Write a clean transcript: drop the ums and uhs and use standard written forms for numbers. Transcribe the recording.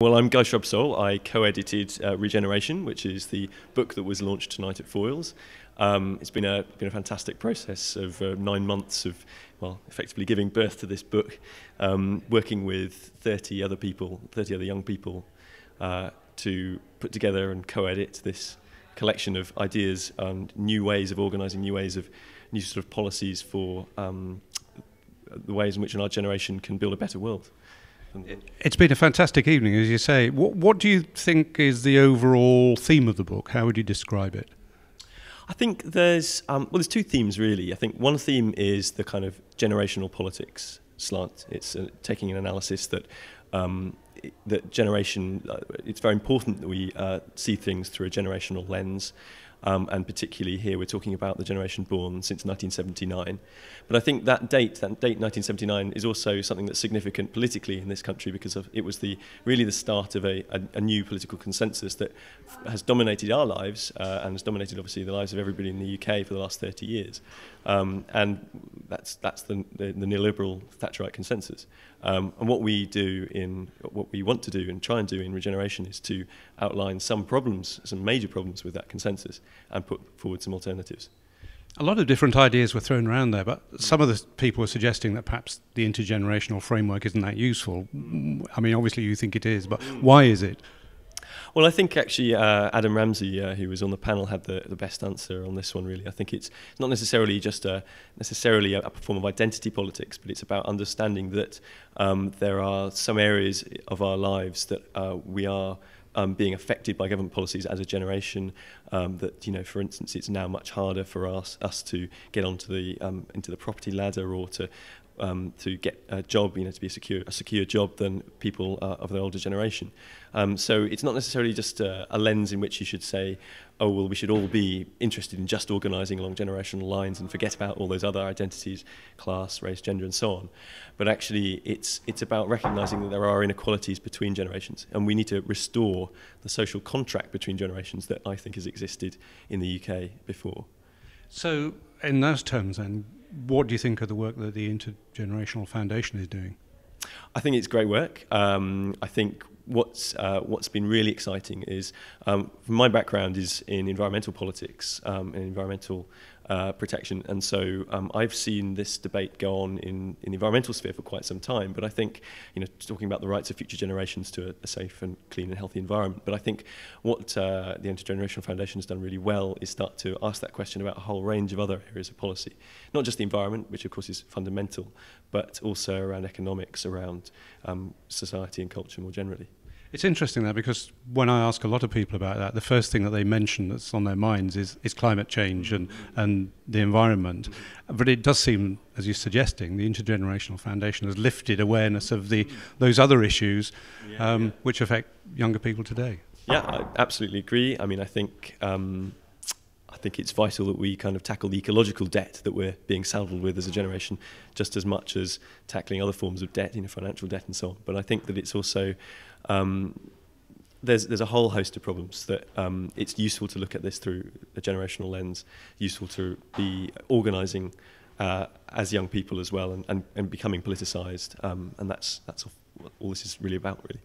Well, I'm Guy Shrubsole. I co-edited Regeneration, which is the book that was launched tonight at Foyles. It's been a fantastic process of 9 months of, well, effectively giving birth to this book, working with 30 other young people, to put together and co-edit this collection of ideas and new ways of organising, new sort of policies for the ways in which our generation can build a better world. It's been a fantastic evening, as you say. What do you think is the overall theme of the book? How would you describe it? I think there's two themes really. I think one theme is the kind of generational politics slant. It's taking an analysis that it's very important that we see things through a generational lens. And particularly here we're talking about the generation born since 1979. But I think that date 1979, is also something that's significant politically in this country because it was really the start of a new political consensus that has dominated our lives and has dominated obviously the lives of everybody in the UK for the last 30 years. And that's the neoliberal Thatcherite consensus. And what we want to do and try and do in Regeneration is to outline some major problems with that consensus and put forward some alternatives. A lot of different ideas were thrown around there, but some of the people were suggesting that perhaps the intergenerational framework isn't that useful. I mean, obviously you think it is, but why is it? Well, I think actually Adam Ramsey, who was on the panel, had the best answer on this one, really. I think it's not necessarily just a form of identity politics, but it's about understanding that there are some areas of our lives that we are being affected by government policies as a generation. That, you know, for instance, it's now much harder for us to get onto into the property ladder or to get a job, you know, to be a secure job than people of the older generation. So it's not necessarily just a lens in which you should say, oh, well, we should all be interested in just organising along generational lines and forget about all those other identities, class, race, gender, and so on. But actually, it's about recognising that there are inequalities between generations, and we need to restore the social contract between generations that I think has existed in the UK before. So, in those terms, then, what do you think of the work that the Intergenerational Foundation is doing? I think it's great work. I think what's been really exciting is, from my background is in environmental politics and environmental protection, and so I've seen this debate go on in the environmental sphere for quite some time. But I think, you know, talking about the rights of future generations to a safe and clean and healthy environment. But I think what the Intergenerational Foundation has done really well is start to ask that question about a whole range of other areas of policy, not just the environment, which of course is fundamental, but also around economics, around society and culture more generally. It's interesting that, because when I ask a lot of people about that, the first thing that they mention that's on their minds is climate change and the environment. But it does seem, as you're suggesting, the Intergenerational Foundation has lifted awareness of those other issues which affect younger people today. Yeah, I absolutely agree. I mean, I think it's vital that we kind of tackle the ecological debt that we're being saddled with as a generation, just as much as tackling other forms of debt, you know, financial debt and so on. But I think that it's also there's a whole host of problems that it's useful to look at this through a generational lens, useful to be organising as young people as well, and becoming politicised, and that's all this is really about, really.